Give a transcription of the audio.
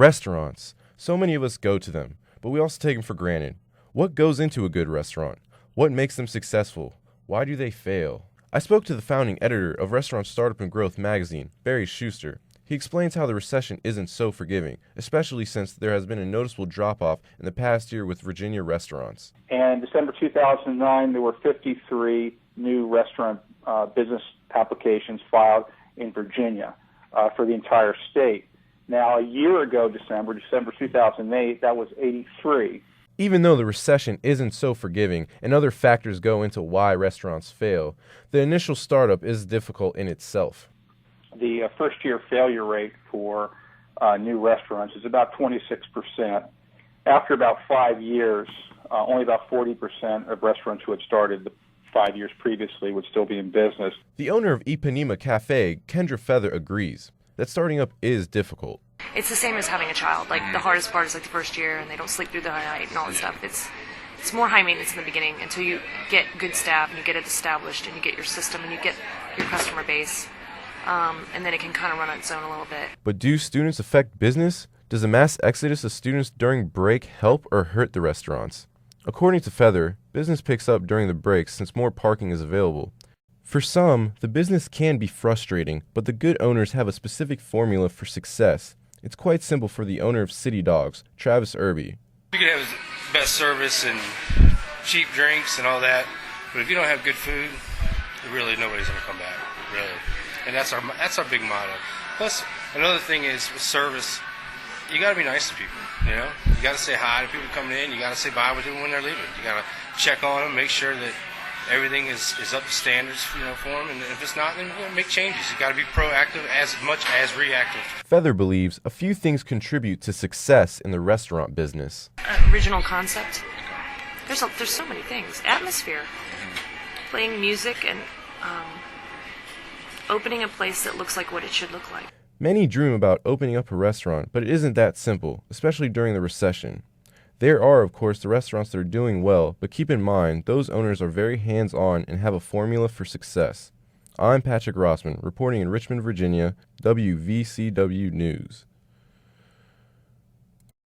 Restaurants. So many of us go to them, but we also take them for granted. What goes into a good restaurant? What makes them successful? Why do they fail? I spoke to the founding editor of Restaurant Startup and Growth magazine, Barry Schuster. He explains how the recession isn't so forgiving, especially since there has been a noticeable drop-off in the past year with Virginia restaurants. In December 2009, there were 53 new restaurant business applications filed in Virginia for the entire state. Now, a year ago, December 2008, that was 83. Even though the recession isn't so forgiving and other factors go into why restaurants fail, the initial startup is difficult in itself. The first-year failure rate for new restaurants is about 26%. After about 5 years, only about 40% of restaurants who had started the 5 years previously would still be in business. The owner of Ipanema Cafe, Kendra Feather, agrees that starting up is difficult. It's the same as having a child. Like, the hardest part is like the first year, and they don't sleep through the night and all that stuff. It's more high maintenance in the beginning until you get good staff and you get it established and you get your system and you get your customer base, and then it can kind of run on its own a little bit. But do students affect business? Does a mass exodus of students during break help or hurt the restaurants? According to Feather, business picks up during the breaks since more parking is available. For some, the business can be frustrating, but the good owners have a specific formula for success. It's quite simple for the owner of City Dogs, Travis Irby. You can have the best service and cheap drinks and all that, but if you don't have good food, really nobody's going to come back, really. And that's our big motto. Plus, another thing is with service, you got to be nice to people, you know? You got to say hi to people coming in. You got to say bye with them when they're leaving. You got to check on them, make sure that everything is up to standards, for them. And if it's not, then make changes. You got to be proactive as much as reactive. Feather believes a few things contribute to success in the restaurant business. Original concept. There's so many things. Atmosphere. Playing music and opening a place that looks like what it should look like. Many dream about opening up a restaurant, but it isn't that simple, especially during the recession. There are, of course, the restaurants that are doing well, but keep in mind, those owners are very hands-on and have a formula for success. I'm Patrick Rossman, reporting in Richmond, Virginia, WVCW News.